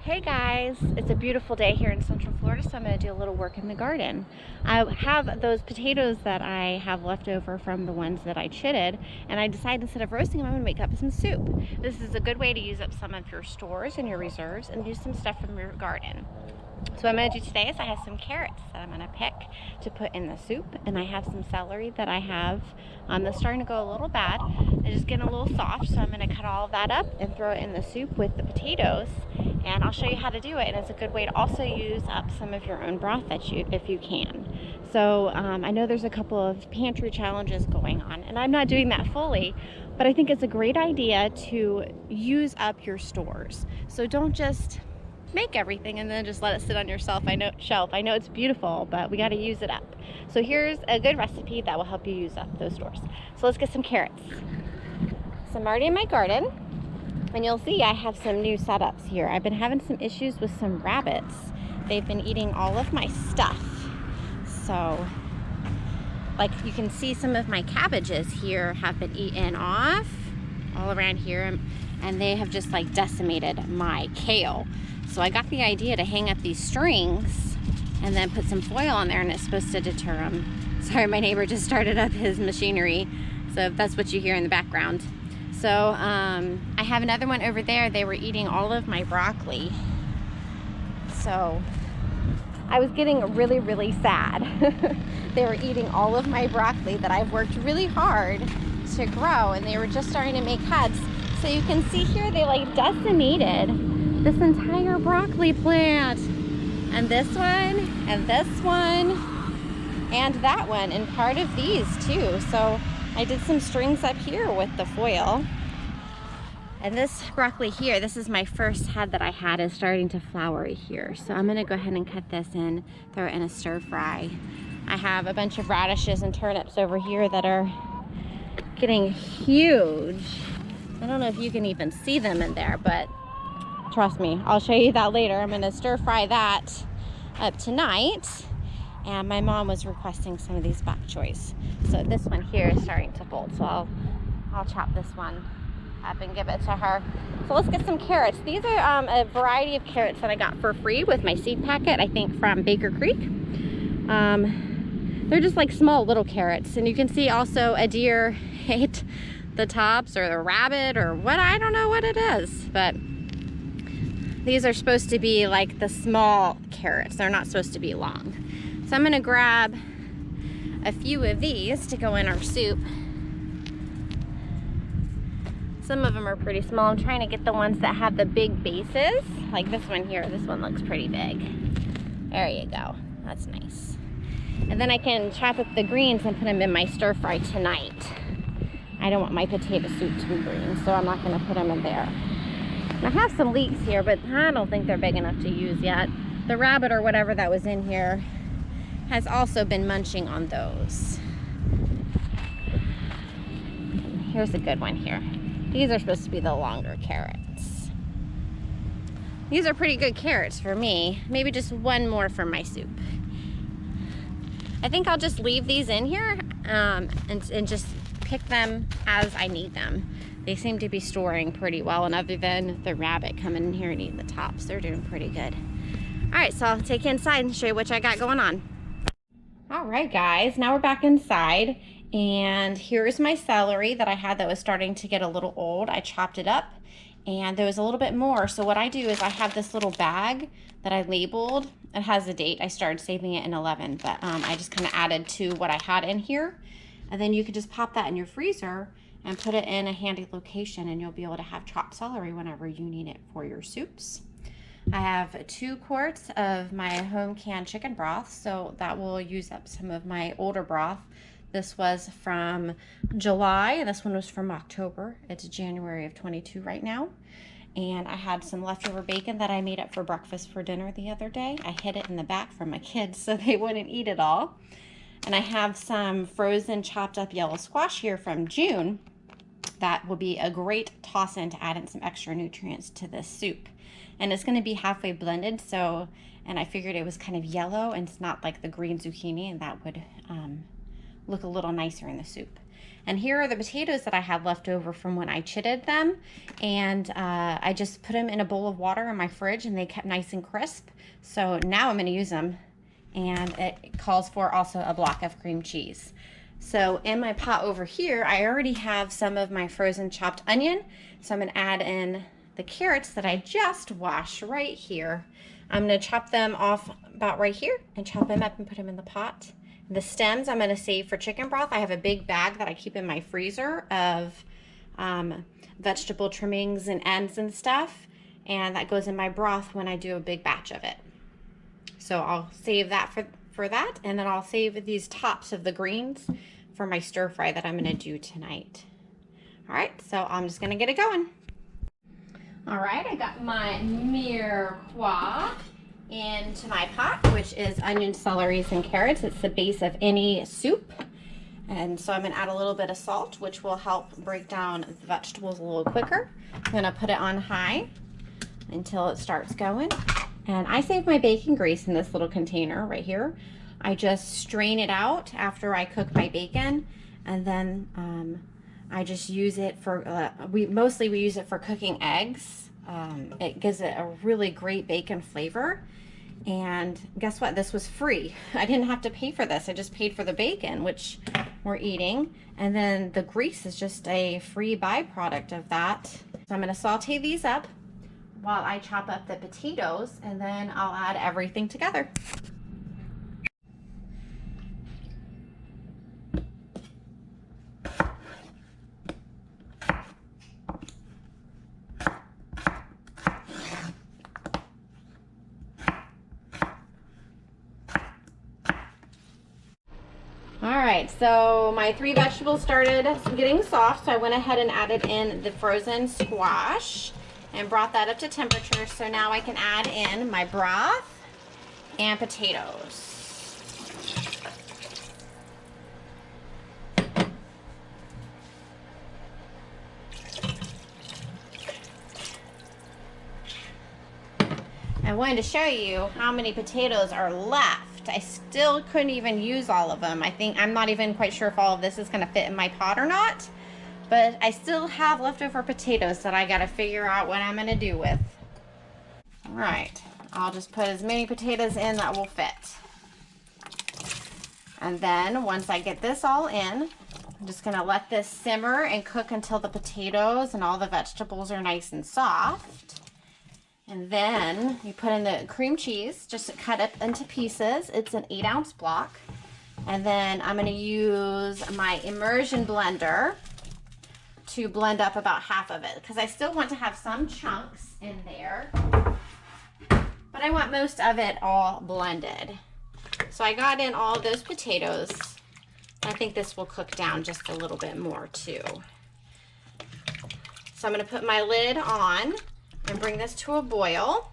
Hey guys, it's a beautiful day here in Central Florida, so I'm going to do a little work in the garden. I have those potatoes that I have left over from the ones that I chitted, and I decided instead of roasting them, I'm going to make up some soup. This is a good way to use up some of your stores and your reserves and use some stuff from your garden. So what I'm going to do today is I have some carrots that I'm going to pick to put in the soup, and I have some celery that I have that's starting to go a little bad. It's just getting a little soft, so I'm going to cut all of that up and throw it in the soup with the potatoes, and I'll show you how to do it. And it's a good way to also use up some of your own broth if you can. So I know there's a couple of pantry challenges going on, and I'm not doing that fully, but I think it's a great idea to use up your stores. So don't just make everything and then just let it sit on your shelf. I know it's beautiful, but we got to use it up. So here's a good recipe that will help you use up those stores. So let's get some carrots. So I'm already in my garden, and you'll see I have some new setups here. I've been having some issues with some rabbits. They've been eating all of my stuff. So like you can see, some of my cabbages here have been eaten off all around here, and they have just like decimated my kale. So I got the idea to hang up these strings and then put some foil on there, and it's supposed to deter them. Sorry, my neighbor just started up his machinery, so that's what you hear in the background. So I have another one over there. They were eating all of my broccoli. So I was getting really, really sad. They were eating all of my broccoli that I've worked really hard to grow, and they were just starting to make heads. So you can see here, they like decimated this entire broccoli plant, and this one, and this one, and that one, and part of these too. So I did some strings up here with the foil. And this broccoli here, this is my first head that I had, is starting to flower here. So I'm gonna go ahead and cut this and throw it in a stir fry. I have a bunch of radishes and turnips over here that are getting huge. I don't know if you can even see them in there, but trust me, I'll show you that later. I'm gonna stir fry that up tonight. And my mom was requesting some of these bok choys. So this one here is starting to fold. So I'll chop this one up and give it to her. So let's get some carrots. These are a variety of carrots that I got for free with my seed packet, I think from Baker Creek. They're just like small little carrots. And you can see also a deer ate the tops, or the rabbit, or what, I don't know what it is, but these are supposed to be like the small carrots. They're not supposed to be long. So I'm gonna grab a few of these to go in our soup. Some of them are pretty small. I'm trying to get the ones that have the big bases. Like this one here, this one looks pretty big. There you go, that's nice. And then I can chop up the greens and put them in my stir fry tonight. I don't want my potato soup to be green, so I'm not gonna put them in there. I have some leeks here, but I don't think they're big enough to use yet. The rabbit or whatever that was in here has also been munching on those. Here's a good one here. These are supposed to be the longer carrots. These are pretty good carrots for me. Maybe just one more for my soup. I think I'll just leave these in here and just pick them as I need them. They seem to be storing pretty well, and other than the rabbit coming in here and eating the tops, they're doing pretty good. All right, so I'll take you inside and show you what I got going on. All right, guys, now we're back inside, and here's my celery that I had that was starting to get a little old. I chopped it up, and there was a little bit more. So what I do is I have this little bag that I labeled. It has a date. I started saving it in 11, but I just kind of added to what I had in here. And then you could just pop that in your freezer and put it in a handy location, and you'll be able to have chopped celery whenever you need it for your soups. I have 2 quarts of my home canned chicken broth, so that will use up some of my older broth. This was from July, and this one was from October. It's January of 22 right now. And I had some leftover bacon that I made up for breakfast for dinner the other day. I hid it in the back from my kids so they wouldn't eat it all. And I have some frozen chopped up yellow squash here from June. That will be a great toss in to add in some extra nutrients to this soup. And it's going to be halfway blended, so, and I figured it was kind of yellow and it's not like the green zucchini, and that would look a little nicer in the soup. And here are the potatoes that I had left over from when I chitted them. And I just put them in a bowl of water in my fridge and they kept nice and crisp. So now I'm gonna use them. And it calls for also a block of cream cheese. So in my pot over here, I already have some of my frozen chopped onion. So I'm gonna add in the carrots that I just washed right here. I'm gonna chop them off about right here and chop them up and put them in the pot. The stems I'm gonna save for chicken broth. I have a big bag that I keep in my freezer of vegetable trimmings and ends and stuff. And that goes in my broth when I do a big batch of it. So I'll save that for that. And then I'll save these tops of the greens for my stir fry that I'm gonna do tonight. All right, so I'm just gonna get it going. All right, I got my mirepoix into my pot, which is onions, celeries, and carrots. It's the base of any soup. And so I'm gonna add a little bit of salt, which will help break down the vegetables a little quicker. I'm gonna put it on high until it starts going. And I save my bacon grease in this little container right here. I just strain it out after I cook my bacon, and then I just use it for, we use it for cooking eggs. It gives it a really great bacon flavor. And guess what? This was free. I didn't have to pay for this. I just paid for the bacon, which we're eating. And then the grease is just a free byproduct of that. So I'm gonna saute these up while I chop up the potatoes, and then I'll add everything together. All right, so my 3 vegetables started getting soft, so I went ahead and added in the frozen squash and brought that up to temperature. So now I can add in my broth and potatoes. I wanted to show you how many potatoes are left. I still couldn't even use all of them. I'm not even quite sure if all of this is gonna fit in my pot or not, but I still have leftover potatoes that I gotta figure out what I'm gonna do with. All right, I'll just put as many potatoes in that will fit. And then once I get this all in, I'm just gonna let this simmer and cook until the potatoes and all the vegetables are nice and soft. And then you put in the cream cheese, just cut it into pieces. It's an 8-ounce block. And then I'm gonna use my immersion blender to blend up about half of it, because I still want to have some chunks in there, but I want most of it all blended. So I got in all of those potatoes. I think this will cook down just a little bit more too. So I'm gonna put my lid on and bring this to a boil,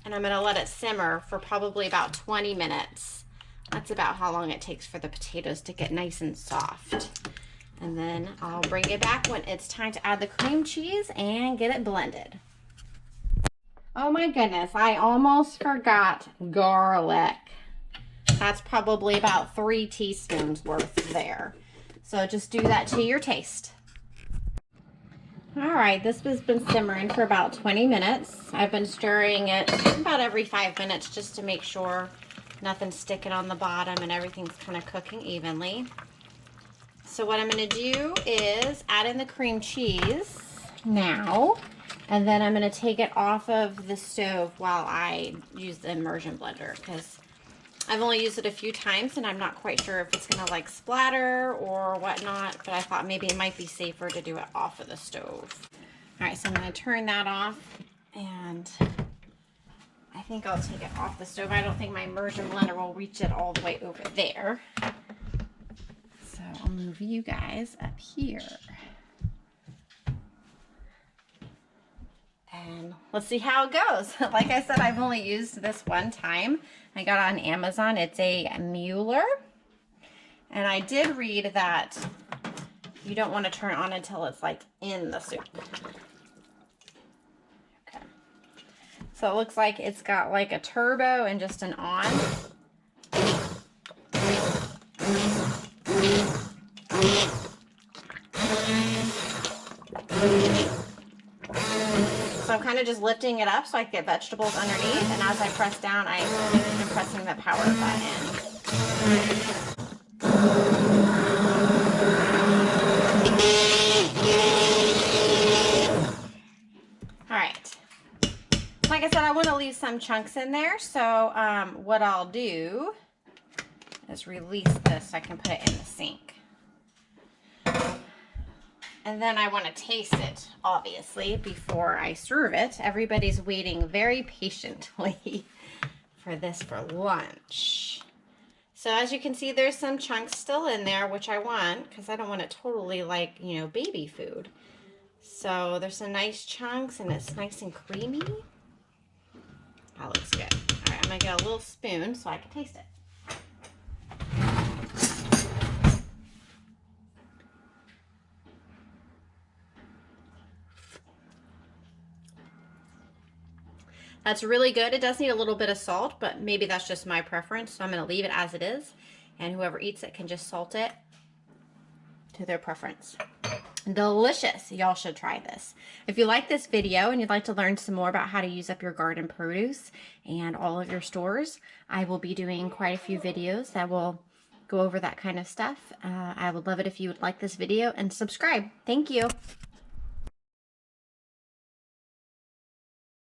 and I'm gonna let it simmer for probably about 20 minutes. That's about how long it takes for the potatoes to get nice and soft. And then I'll bring it back when it's time to add the cream cheese and get it blended. Oh my goodness, I almost forgot garlic. That's probably about 3 teaspoons worth there. So just do that to your taste. All right, this has been simmering for about 20 minutes. I've been stirring it about every 5 minutes just to make sure nothing's sticking on the bottom and everything's kind of cooking evenly. So what I'm gonna do is add in the cream cheese now, and then I'm gonna take it off of the stove while I use the immersion blender, because I've only used it a few times and I'm not quite sure if it's gonna like splatter or whatnot, but I thought maybe it might be safer to do it off of the stove. All right, so I'm gonna turn that off, and I think I'll take it off the stove. I don't think my immersion blender will reach it all the way over there. So I'll move you guys up here. And let's see how it goes. Like I said, I've only used this one time. I got it on Amazon. It's a Mueller. And I did read that you don't want to turn it on until it's like in the soup. Okay. So it looks like it's got like a turbo and just an on. kind of just lifting it up so I can get vegetables underneath, and as I press down, I'm pressing the power button. Alright. Like I said, I want to leave some chunks in there, so what I'll do is release this so I can put it in the sink. And then I want to taste it, obviously, before I serve it. Everybody's waiting very patiently for this for lunch. So as you can see, there's some chunks still in there, which I want, because I don't want it totally like, you know, baby food. So there's some nice chunks, and it's nice and creamy. That looks good. All right, I'm going to get a little spoon so I can taste it. That's really good. It does need a little bit of salt, but maybe that's just my preference. So I'm going to leave it as it is, and whoever eats it can just salt it to their preference. Delicious. Y'all should try this. If you like this video and you'd like to learn some more about how to use up your garden produce and all of your stores, I will be doing quite a few videos that will go over that kind of stuff. I would love it if you would like this video and subscribe. Thank you.